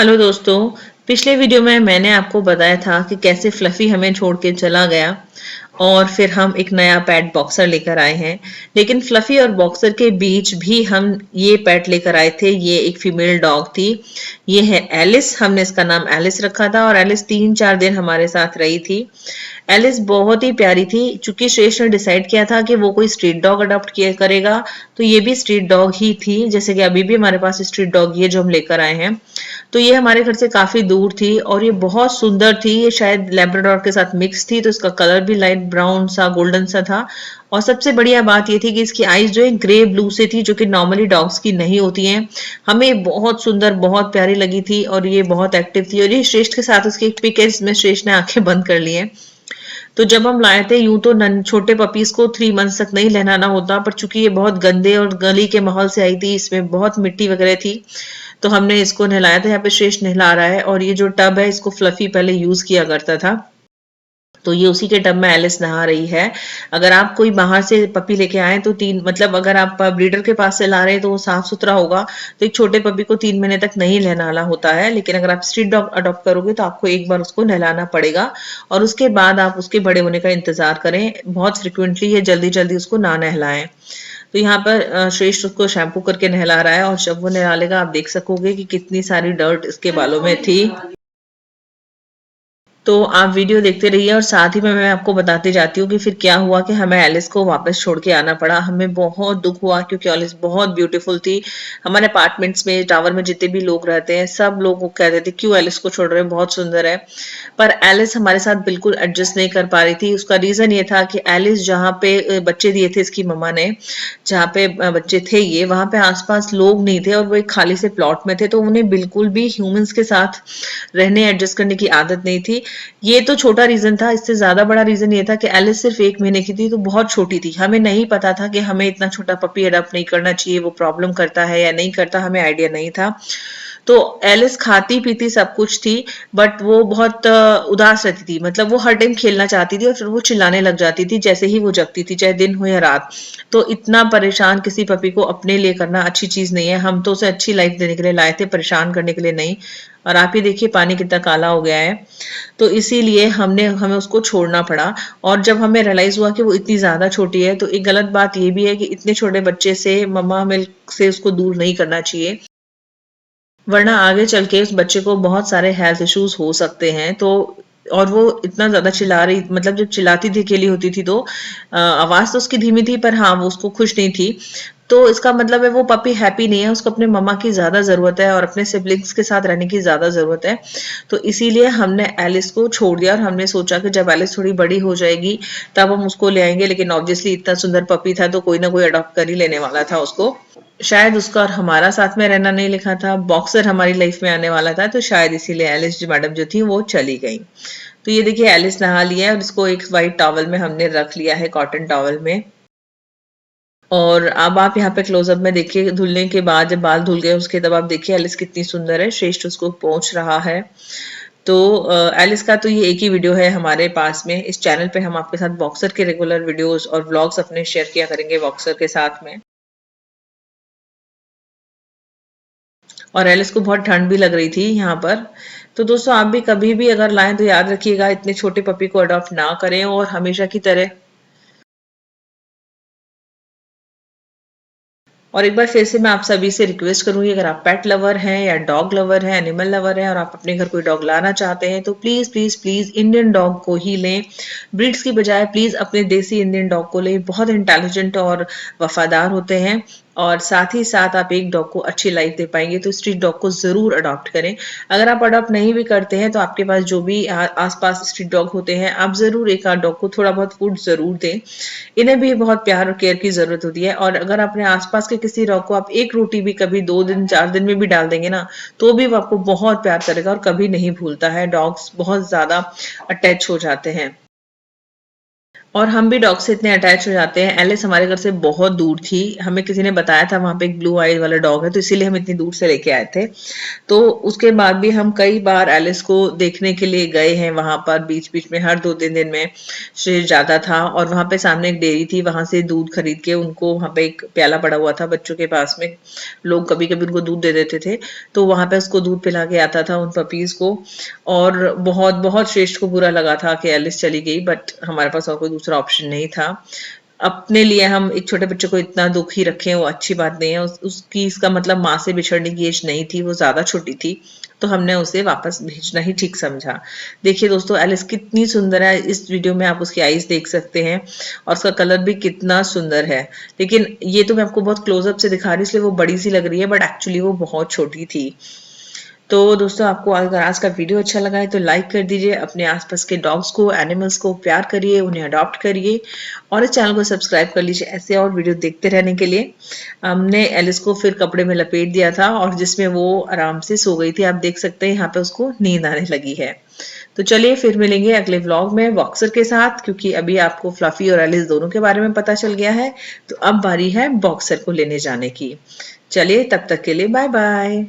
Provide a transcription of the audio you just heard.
Hello दोस्तों। पिछले video में मैंने आपको बताया था कि कैसे फ्लफी हमें छोड़ के चला गया और फिर हम एक नया पेट बॉक्सर लेकर आए हैं। लेकिन फ्लफी और बॉक्सर के बीच भी हम ये पेट लेकर आए थे। ये एक फीमेल डॉग थी। ये है एलिस। हमने इसका नाम एलिस रखा था और एलिस 3-4 दिन हमारे साथ रही थी। एलिस बहुत ही प्यारी थी। चूंकि श्रेष्ठ ने डिसाइड किया था कि वो कोई स्ट्रीट डॉग अडॉप्ट किया करेगा, तो ये भी स्ट्रीट डॉग ही थी। जैसे कि अभी भी हमारे पास स्ट्रीट डॉग ये जो हम लेकर आए हैं। तो ये हमारे घर से काफी दूर थी और ये बहुत सुंदर थी। ये शायद लेब्राडोर के साथ मिक्स थी, तो इसका कलर भी लाइट ब्राउन सा गोल्डन सा था। और सबसे बढ़िया बात ये थी कि इसकी आईज जो है ग्रे ब्लू से थी, जो कि नॉर्मली डॉग्स की नहीं होती हैं। हमें बहुत सुंदर, बहुत प्यारी लगी थी और ये बहुत एक्टिव थी। और ये श्रेष्ठ के साथ उसकी एक पिक है जिसमें श्रेष्ठ ने आंखें बंद कर ली हैं। तो जब हम लाए थे, यूं तो छोटे पपीज को 3 मंथ्स तक नहीं नहलाना होता, पर चूंकि ये बहुत गंदे और गली के माहौल से आई थी, इसमें बहुत मिट्टी वगैरह थी, तो हमने इसको नहलाया था। यहाँ पे श्रेष्ठ नहला रहा है और ये जो टब है इसको फ्लफी पहले यूज किया करता था, तो ये उसी के टब में एलिस नहा रही है। अगर आप कोई बाहर से पपी लेके आए तो अगर आप ब्रीडर के पास से ला रहे हैं तो वो साफ सुथरा होगा, तो एक छोटे पपी को 3 महीने तक नहीं नहलाना होता है। लेकिन अगर आप स्ट्रीट डॉग अडॉप्ट करोगे तो आपको एक बार उसको नहलाना पड़ेगा और उसके बाद आप उसके बड़े होने का इंतजार करें। बहुत फ्रिक्वेंटली ये जल्दी जल्दी उसको ना नहलाएं। तो यहाँ पर श्रेष्ठ उसको शैम्पू करके नहला रहा है और जब वो नहला लेगा आप देख सकोगे कि कितनी सारी डर्ट इसके बालों में थी। तो आप वीडियो देखते रहिए और साथ ही में मैं आपको बताती जाती हूँ कि फिर क्या हुआ कि हमें एलिस को वापस छोड़ के आना पड़ा। हमें बहुत दुख हुआ क्योंकि एलिस बहुत ब्यूटीफुल थी। हमारे अपार्टमेंट्स में, टावर में जितने भी लोग रहते हैं, सब लोग कहते थे क्यों एलिस को छोड़ रहे हैं, बहुत सुंदर है। पर एलिस हमारे साथ बिल्कुल एडजस्ट नहीं कर पा रही थी। उसका रीजन ये था कि एलिस जहाँ पे बच्चे दिए थे इसकी मम्मा ने, जहाँ पे बच्चे थे ये, वहां पे आसपास लोग नहीं थे और वो एक खाली से प्लॉट में थे, तो उन्हें बिल्कुल भी ह्यूमंस के साथ रहने एडजस्ट करने की आदत नहीं थी। ये तो छोटा रीजन था। इससे ज्यादा बड़ा रीजन ये था कि एलिस सिर्फ 1 महीने की थी, तो बहुत छोटी थी। हमें नहीं पता था कि हमें इतना छोटा पपी अडॉप्ट नहीं करना चाहिए, वो प्रॉब्लम करता है या नहीं करता, हमें आइडिया नहीं था। तो एलिस खाती पीती सब कुछ थी, बट वो बहुत उदास रहती थी। मतलब वो हर टाइम खेलना चाहती थी और फिर वो चिल्लाने लग जाती थी जैसे ही वो जगती थी, चाहे दिन हो या रात। तो इतना परेशान किसी पपी को अपने लिए करना अच्छी चीज नहीं है। हम तो उसे अच्छी लाइफ देने के लिए लाए थे, परेशान करने के लिए नहीं। और आप ही देखिए पानी कितना काला हो गया है। तो इसीलिए हमें उसको छोड़ना पड़ा। और जब हमें रियलाइज हुआ कि वो इतनी ज्यादा छोटी है, तो एक गलत बात ये भी है कि इतने छोटे बच्चे से मम्मा मिल्क से उसको दूर नहीं करना चाहिए, वरना आगे चल के उस बच्चे को बहुत सारे हेल्थ इश्यूज हो सकते हैं। तो और वो इतना ज्यादा चिल्ला रही, मतलब जब चिल्लाती थी, अकेली होती थी, तो आवाज तो उसकी धीमी थी, पर हाँ वो उसको खुश नहीं थी। तो इसका मतलब है वो पपी हैप्पी नहीं है, उसको अपने मम्मा की ज्यादा जरूरत है और अपने सिबलिंग्स के साथ रहने की ज्यादा जरूरत है। तो इसीलिए हमने एलिस को छोड़ दिया और हमने सोचा कि जब एलिस थोड़ी बड़ी हो जाएगी तब हम उसको ले आएंगे। लेकिन ऑब्वियसली इतना सुंदर पपी था तो कोई ना कोई अडॉप्ट कर ही लेने वाला था उसको। शायद उसका और हमारा साथ में रहना नहीं लिखा था, बॉक्सर हमारी लाइफ में आने वाला था, तो शायद इसीलिए एलिस जो मैडम जो थी वो चली गई। तो ये देखिए एलिस नहा लिया है और इसको एक वाइट टॉवल में हमने रख लिया है, कॉटन टॉवल में। और अब आप यहाँ पे क्लोजअप में देखिए, धुलने के बाद जब बाल धुल गए उसके तब आप देखिए एलिस कितनी सुंदर है। श्रेष्ठ उसको पहुंच रहा है। तो एलिस का तो ये एक ही वीडियो है हमारे पास में। इस चैनल पे हम आपके साथ बॉक्सर के रेगुलर वीडियोस और व्लॉग्स अपने शेयर किया करेंगे बॉक्सर के साथ में। और एलिस को बहुत ठंड भी लग रही थी यहाँ पर। तो दोस्तों आप भी कभी भी अगर लाएं तो याद रखिएगा इतने छोटे पपी को अडॉप्ट ना करें। और हमेशा की तरह, और एक बार फिर से मैं आप सभी से रिक्वेस्ट करूंगी, अगर आप पेट लवर हैं या डॉग लवर हैं, एनिमल लवर हैं और आप अपने घर कोई डॉग लाना चाहते हैं, तो please please please Indian dog को ही लें। ब्रीड्स की बजाय प्लीज अपने देसी इंडियन डॉग को लें। बहुत इंटेलिजेंट और वफादार होते हैं और साथ ही साथ आप एक डॉग को अच्छी लाइफ दे पाएंगे। तो स्ट्रीट डॉग को जरूर अडॉप्ट करें। अगर आप अडॉप्ट नहीं भी करते हैं तो आपके पास जो भी आसपास स्ट्रीट डॉग होते हैं, आप जरूर एक आध डॉग को थोड़ा बहुत फूड जरूर दें। इन्हें भी बहुत प्यार और केयर की जरूरत होती है। और अगर अपने आसपास के किसी डॉग को आप एक रोटी भी कभी 2 दिन 4 दिन में भी डाल देंगे ना, तो भी वो आपको बहुत प्यार करेगा और कभी नहीं भूलता है। डॉग्स बहुत ज्यादा अटैच हो जाते हैं। और हम भी डॉग से इतने अटैच हो जाते हैं। एलिस हमारे घर से बहुत दूर थी, हमें किसी ने बताया था वहां पे एक ब्लू आइज वाला डॉग है, तो इसीलिए हम इतनी दूर से लेके आए थे। तो उसके बाद भी हम कई बार एलिस को देखने के लिए गए हैं वहां पर, बीच बीच में हर 2-3 दिन में शेर जाता था। और वहां पे सामने एक डेयरी थी, वहां से दूध खरीद के उनको, वहां पे एक प्याला पड़ा हुआ था बच्चों के पास में, लोग कभी कभी उनको दूध दे देते थे, तो वहां पे उसको दूध पिला के आता था उन पपीज को। और बहुत बहुत श्रेष्ठ को बुरा लगा था कि एलिस चली गई, बट हमारे पास और कोई दूसरा ऑप्शन नहीं था। अपने लिए हम एक छोटे बच्चे को इतना दुख ही रखें, वो अच्छी बात नहीं है। उसकी, इसका मतलब माँ से बिछड़ने की एज नहीं थी, वो ज्यादा छोटी थी, तो हमने उसे वापस भेजना ही ठीक समझा। देखिए दोस्तों, एलिस कितनी सुंदर है, इस वीडियो में आप उसकी आईज देख सकते हैं, और उसका कलर भी कितना सुंदर है। लेकिन ये तो मैं आपको बहुत क्लोजअप से दिखा रही हूँ, इसलिए वो बड़ी सी लग रही है, बट एक्चुअली वो बहुत छोटी थी। तो दोस्तों, आपको अगर आज का वीडियो अच्छा लगा है तो लाइक कर दीजिए, अपने आसपास के डॉग्स को, एनिमल्स को प्यार करिए, उन्हें अडॉप्ट करिए, और इस चैनल को सब्सक्राइब कर लीजिए ऐसे और वीडियो देखते रहने के लिए। हमने एलिस को फिर कपड़े में लपेट दिया था, और जिसमें वो आराम से सो गई थी। आप देख सकते हैं यहाँ पे उसको नींद आने लगी है। तो चलिए फिर मिलेंगे अगले व्लॉग में बॉक्सर के साथ, क्योंकि अभी आपको फ्लफी और एलिस दोनों के बारे में पता चल गया है। तो अब बारी है बॉक्सर को लेने जाने की। चलिए, तब तक के लिए बाय बाय।